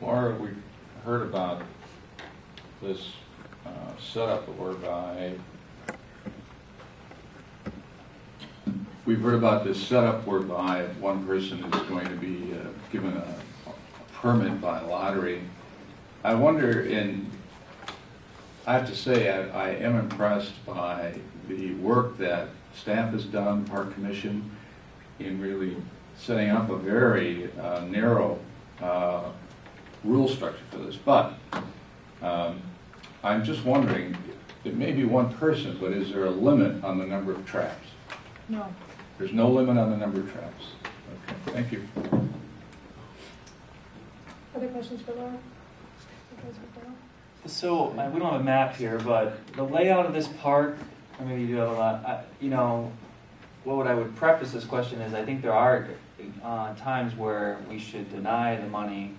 Laura, we've heard about this setup whereby one person is going to be given a permit by lottery. I wonder, and I have to say I am impressed by the work that staff has done, Park Commission, in really setting up a very narrow rule structure for this. But I'm just wondering, it may be one person, but is there a limit on the number of traps? No. There's no limit on the number of traps. Okay, thank you. Other questions for Laura? So we don't have a map here, but the layout of this park, or maybe you do have a lot, what I would preface this question is I think there are times where we should deny the money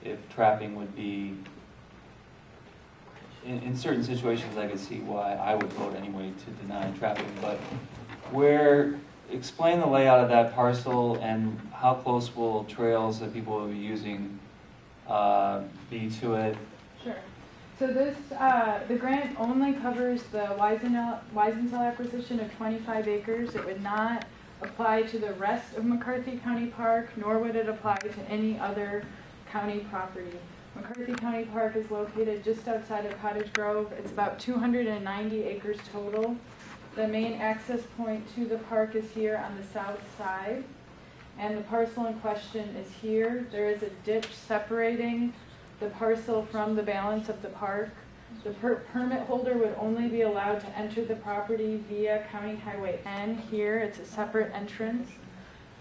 if trapping would be, in certain situations I could see why I would vote anyway to deny trapping, but explain the layout of that parcel and how close will trails that people will be using be to it. Sure. So this, the grant only covers the Weisenthal acquisition of 25 acres. It would not apply to the rest of McCarthy County Park, nor would it apply to any other county property. McCarthy County Park is located just outside of Cottage Grove. It's about 290 acres total. The main access point to the park is here on the south side, and the parcel in question is here. There is a ditch separating the parcel from the balance of the park. The permit holder would only be allowed to enter the property via County Highway N here. It's a separate entrance.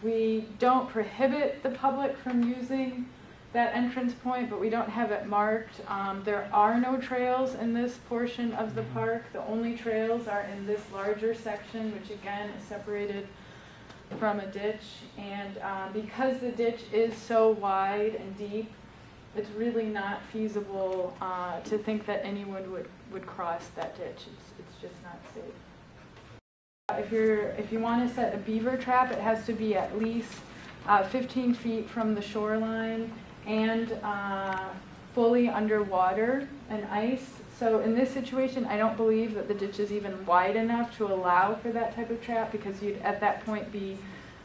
We don't prohibit the public from using that entrance point, but we don't have it marked. There are no trails in this portion of the park. The only trails are in this larger section, which again is separated from a ditch. And because the ditch is so wide and deep, it's really not feasible to think that anyone would cross that ditch. It's just not safe. If you want to set a beaver trap, it has to be at least 15 feet from the shoreline and fully underwater and ice. So in this situation, I don't believe that the ditch is even wide enough to allow for that type of trap, because you'd at that point be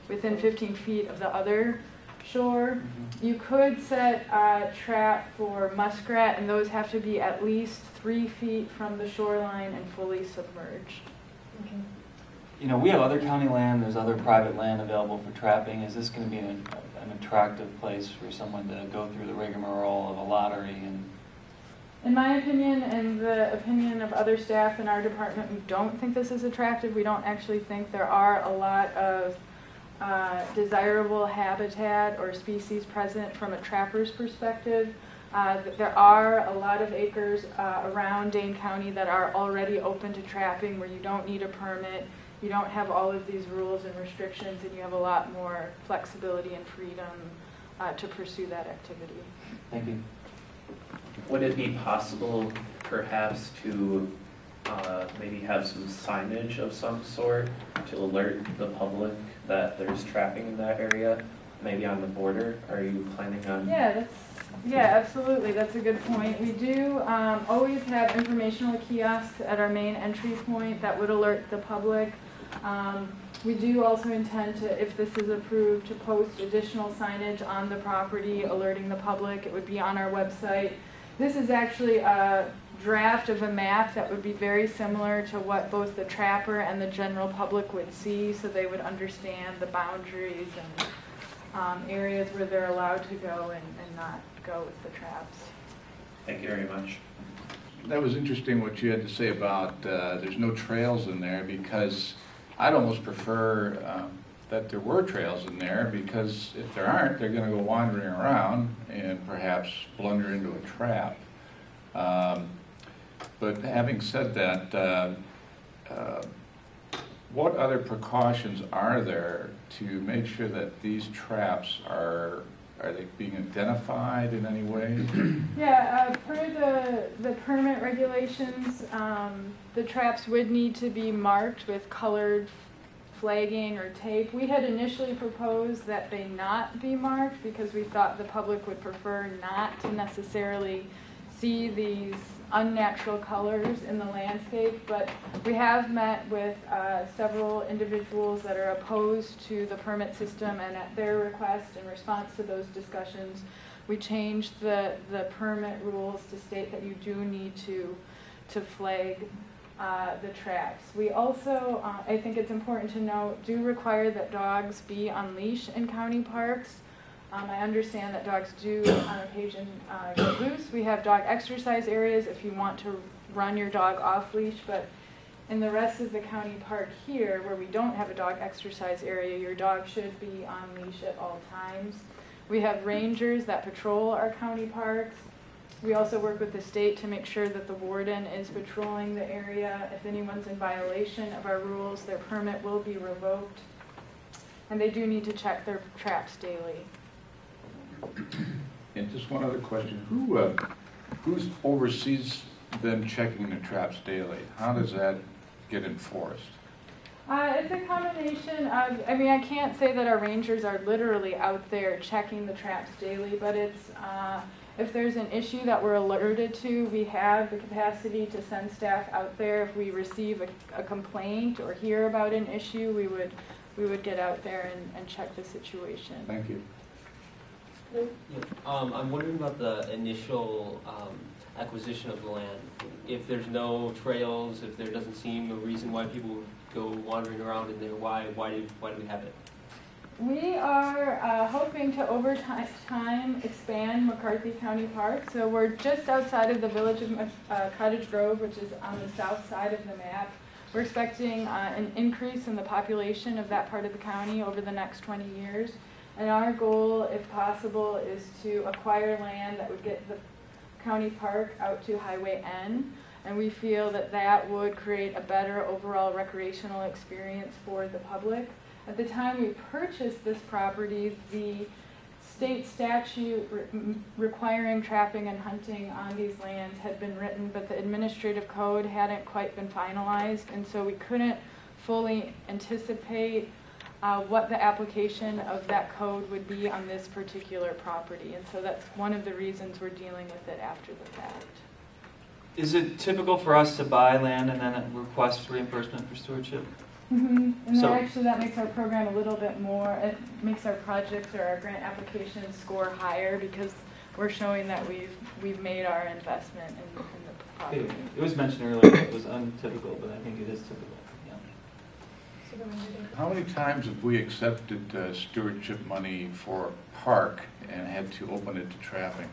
within 15 feet of the other shore. You could set a trap for muskrat, and those have to be at least 3 feet from the shoreline and fully submerged. Okay. You know, we have other county land, there's other private land available for trapping. Is this going to be an attractive place for someone to go through the rigmarole of a lottery? And in my opinion, and the opinion of other staff in our department, we don't think this is attractive. We don't actually think there are a lot of desirable habitat or species present from a trapper's perspective. There are a lot of acres around Dane County that are already open to trapping, where you don't need a permit, you don't have all of these rules and restrictions, and you have a lot more flexibility and freedom to pursue that activity. Thank you. Would it be possible perhaps to maybe have some signage of some sort to alert the public that there's trapping in that area, maybe on the border? Are you planning on? Yeah, absolutely. That's a good point. We do always have informational kiosks at our main entry point that would alert the public. We do also intend to, if this is approved, to post additional signage on the property alerting the public. It would be on our website. This is actually a draft of a map that would be very similar to what both the trapper and the general public would see, so they would understand the boundaries and areas where they're allowed to go and not go with the traps. Thank you very much. That was interesting what you had to say about there's no trails in there, because I'd almost prefer that there were trails in there, because if there aren't, they're going to go wandering around and perhaps blunder into a trap. But having said that, what other precautions are there to make sure that these traps are they being identified in any way? Yeah, per the permit regulations, the traps would need to be marked with colored flagging or tape. We had initially proposed that they not be marked because we thought the public would prefer not to necessarily see these unnatural colors in the landscape, but we have met with several individuals that are opposed to the permit system, and at their request, in response to those discussions, we changed the permit rules to state that you do need to flag the tracks. We also, I think it's important to note, do require that dogs be on leash in county parks. I understand that dogs do on occasion get loose. We have dog exercise areas if you want to run your dog off leash, but in the rest of the county park here, where we don't have a dog exercise area, your dog should be on leash at all times. We have rangers that patrol our county parks. We also work with the state to make sure that the warden is patrolling the area. If anyone's in violation of our rules, their permit will be revoked. And they do need to check their traps daily. And just one other question, who oversees them checking the traps daily? How does that get enforced? It's a combination of, I mean, I can't say that our rangers are literally out there checking the traps daily, but it's, if there's an issue that we're alerted to, we have the capacity to send staff out there. If we receive a complaint or hear about an issue, we would get out there and check the situation. Thank you. Yeah. I'm wondering about the initial acquisition of the land. If there's no trails, if there doesn't seem a reason why people would go wandering around in there, why do we have it? We are hoping to over time expand McCarthy County Park. So we're just outside of the village of Cottage Grove, which is on the south side of the map. We're expecting an increase in the population of that part of the county over the next 20 years. And our goal, if possible, is to acquire land that would get the county park out to Highway N. And we feel that that would create a better overall recreational experience for the public. At the time we purchased this property, the state statute requiring trapping and hunting on these lands had been written, but the administrative code hadn't quite been finalized, and so we couldn't fully anticipate what the application of that code would be on this particular property. And so that's one of the reasons we're dealing with it after the fact. Is it typical for us to buy land and then request reimbursement for stewardship? Mm-hmm. And So- that makes our program a little bit more, it makes our projects or our grant applications score higher because we're showing that we've made our investment in the property. It was mentioned earlier that it was untypical, but I think it is typical. Yeah. How many times have we accepted stewardship money for a park and had to open it to trapping?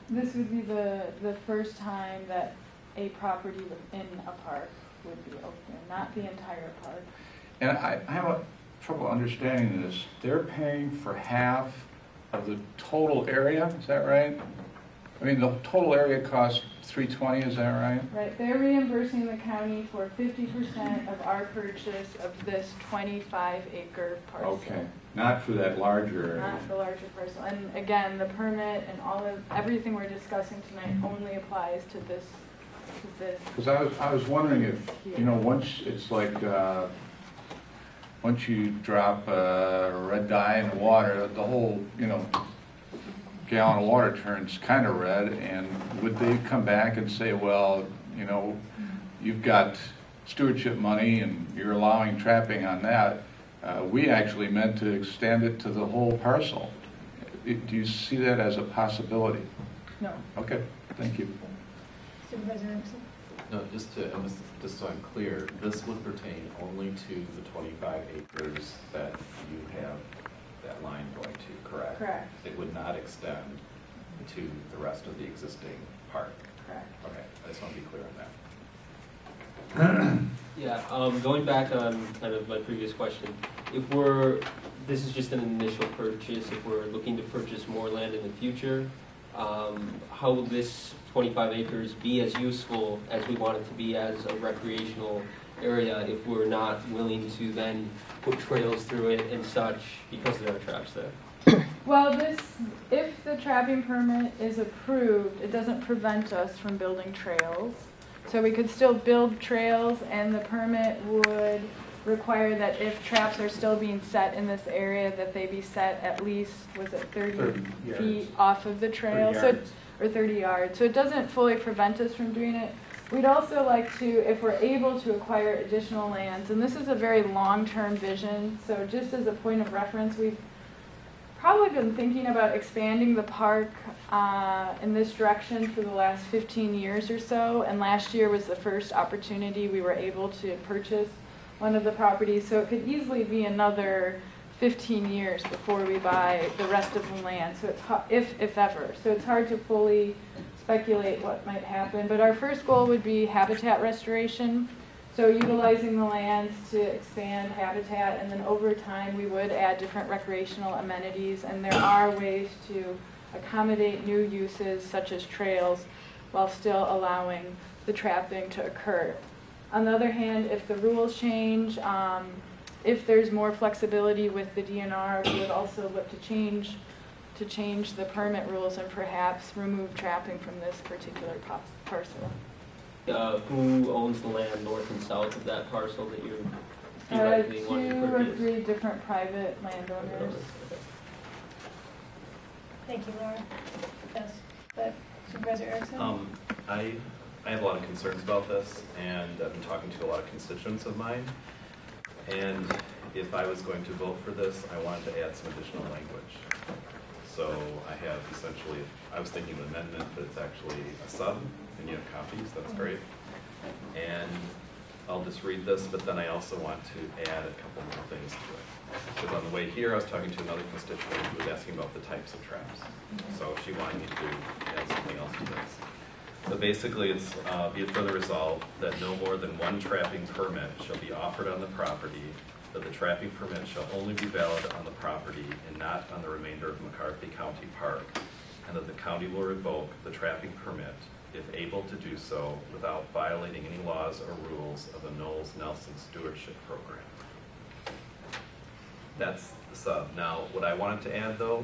This would be the first time that a property within a park would be open, not the entire park. And I have trouble understanding this. They're paying for half of the total area, is that right? I mean, the total area costs $320, is that right? Right, they're reimbursing the county for 50% of our purchase of this 25-acre parcel. Okay, not for that larger area. Not the larger parcel. And again, the permit and everything we're discussing tonight only applies to this. Because I was wondering if, you know, once it's like, once you drop red dye in the water, the whole, you know, gallon of water turns kind of red, and would they come back and say, well, you know, you've got stewardship money and you're allowing trapping on that. We actually meant to extend it to the whole parcel. Do you see that as a possibility? No. Okay, thank you. Supervisor Nixon? No, just so I'm clear, this would pertain only to the 25 acres that you have that line going to, correct? Correct. It would not extend to the rest of the existing park? Correct. Okay, I just want to be clear on that. Yeah, going back on kind of my previous question, this is just an initial purchase, if we're looking to purchase more land in the future, how will this 25 acres be as useful as we want it to be as a recreational area if we're not willing to then put trails through it and such because there are traps there? Well, if the trapping permit is approved, it doesn't prevent us from building trails. So we could still build trails, and the permit would require that if traps are still being set in this area, that they be set at least, was it 30 feet off of the trail? 30 yards. Or 30 yards. So it doesn't fully prevent us from doing it. We'd also like to, if we're able to acquire additional lands, and this is a very long-term vision, so just as a point of reference, we've probably been thinking about expanding the park in this direction for the last 15 years or so, and last year was the first opportunity we were able to purchase one of the properties, so it could easily be another 15 years before we buy the rest of the land, so it's if ever. So it's hard to fully speculate what might happen, but our first goal would be habitat restoration, so utilizing the lands to expand habitat, and then over time we would add different recreational amenities, and there are ways to accommodate new uses such as trails while still allowing the trapping to occur. On the other hand, if the rules change, if there's more flexibility with the DNR, we would also look to change the permit rules and perhaps remove trapping from this particular parcel. Who owns the land north and south of that parcel that you theoretically want to 2 or purchase? 3 different private landowners. Thank you, Laura. Yes, but Supervisor Erickson? I have a lot of concerns about this, and I've been talking to a lot of constituents of mine. And if I was going to vote for this, I wanted to add some additional language. So I have essentially, I was thinking of an amendment, but it's actually a sub, and you have copies, that's great. And I'll just read this, but then I also want to add a couple more things to it. Because on the way here, I was talking to another constituent who was asking about the types of traps. So she wanted me to add something else to this. So basically, it's be it further resolved that no more than one trapping permit shall be offered on the property, that the trapping permit shall only be valid on the property and not on the remainder of McCarthy County Park, and that the county will revoke the trapping permit if able to do so without violating any laws or rules of the Knowles-Nelson stewardship program. That's the sub. Now, what I wanted to add, though,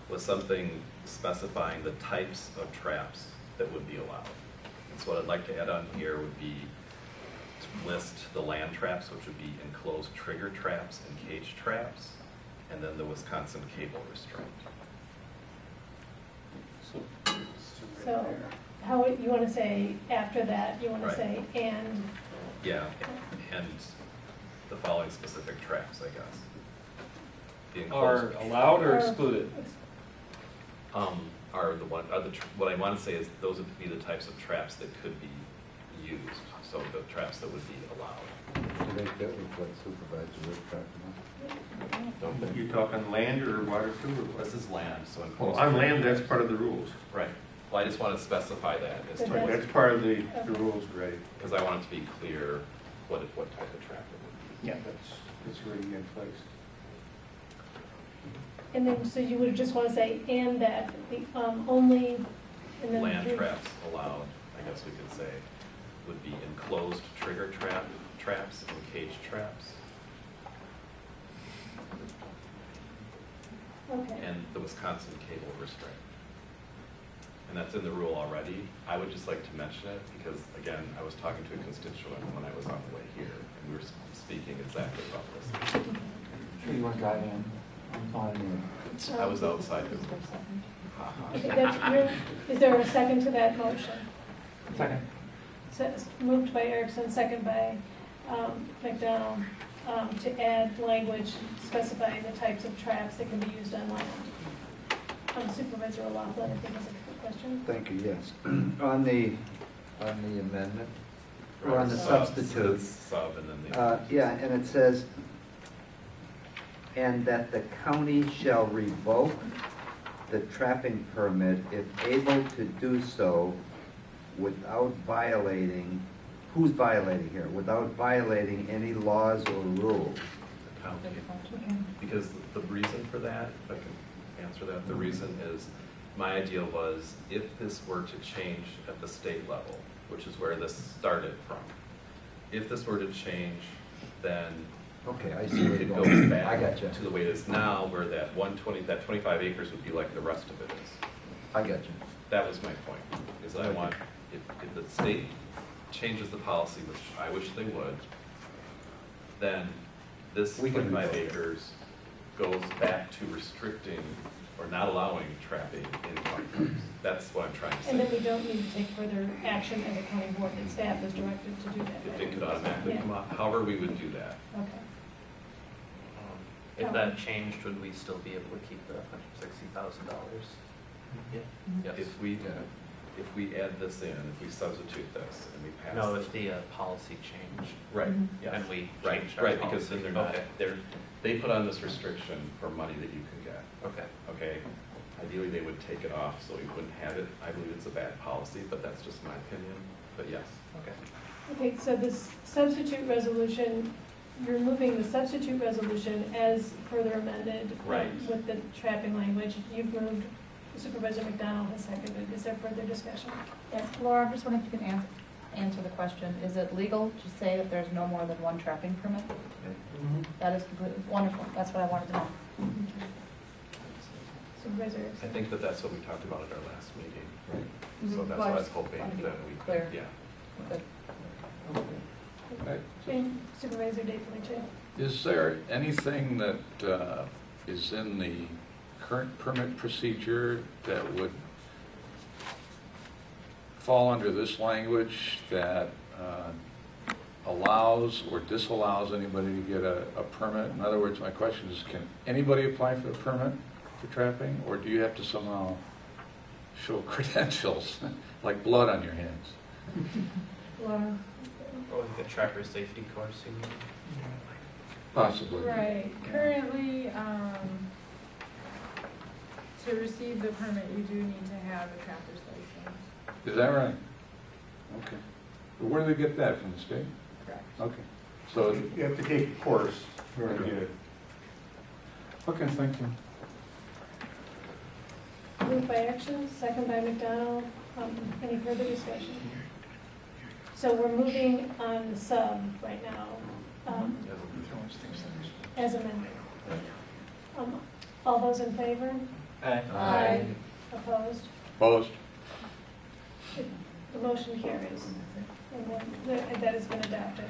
was something specifying the types of traps that would be allowed. And so what I'd like to add on here would be to list the land traps, which would be enclosed trigger traps and cage traps, and then the Wisconsin cable restraint. So, how, you want to say after that, you want to say and? Yeah, and the following specific traps, I guess. The Are enclosed allowed or excluded? what I want to say is those would be the types of traps that could be used, so the traps that would be allowed. I think that was what Supervisor was talking about. Don't they? You talking land or water sewer? This is land, so Oh, enclosed. on land, that's part of the rules. Right. Well, I just want to specify that as But to, that's- That's part of the rules, right? because I want it to be clear what type of trap it would be. Yeah. That's already in place. And then, so you would just want to say and that, the only, and then. Land traps allowed, I guess we could say, would be enclosed trigger traps and cage traps, Okay. and the Wisconsin cable restraint. And that's in the rule already. I would just like to mention it because, again, I was talking to a constituent when I was on the way here, and we were speaking exactly about this. Sure you want to drive in? I'm fine. I was outside. Okay, that's, is there a second to that motion? Second. So it's moved by Erickson, second by McDonald, to add language specifying the types of traps that can be used on land. Supervisor O'Loughlin, I think has a question. Thank you, yes. On the amendment, or on the Sub, substitute, Sub and then the. yeah, and it says, and that the county shall revoke the trapping permit if able to do so without violating, who's violating here? Without violating any laws or rules. The county. Because the reason for that, if I can answer that, the reason is, my idea was if this were to change at the state level, which is where this started from, if this were to change, then Okay, I see it where you're goes going. back I got you. to the way it is now, where that 25 acres would be like the rest of it is. I got you. That was my point, is I want, if the state changes the policy, which I wish they would, then this We can 25 revoke it. acres goes back to restricting or not allowing trapping in county parks. That's what I'm trying to say. And then we don't need to take further action as a county board, that staff is directed to do that. It could automatically come off, however we would do that. Okay. If that changed, would we still be able to keep the $160,000? Yeah. If we add this in, if we substitute this and we pass. No, it- if the policy changed. Right, Mhm. yeah. And we Right, changed our right, because then they're not, policy. they put on this restriction for money that you can get, Okay. okay? Ideally, they would take it off so you wouldn't have it. I believe it's a bad policy, but that's just my opinion, but yes. Okay. Okay, so this substitute resolution, you're moving the substitute resolution as further amended. Right. With the trapping language. You've moved, Supervisor McDonald has seconded. Is there further discussion? Yes, Laura, I'm just wondering if you can answer the question. Is it legal to say that there's no more than one trapping permit? That is completely wonderful. That's what I wanted to know. Supervisor I Erickson? think that that's what we talked about at our last meeting, right? Mhm. So that's Well, I what I was just hoping wanted to be that we clear. could, yeah. Good. And Supervisor Pt.2? Is there anything that is in the current permit procedure that would fall under this language that allows or disallows anybody to get a permit? In other words, my question is, can anybody apply for a permit for trapping, or do you have to somehow show credentials, like blood on your hands? Laura? Or like a trapper safety course, you mean? Possibly. Right, currently, to receive the permit, you do need to have a trapper's license. Is that right? Okay. But where do they get that, from the state? Correct. Okay. So, You have to take a course in order to get it. okay, thank you. Moved by Action, second by McDonald. Any further discussion? So we're moving on the sub right now, as amended. All those in favor? Aye. Opposed? Opposed? The motion carries. And that has been adopted.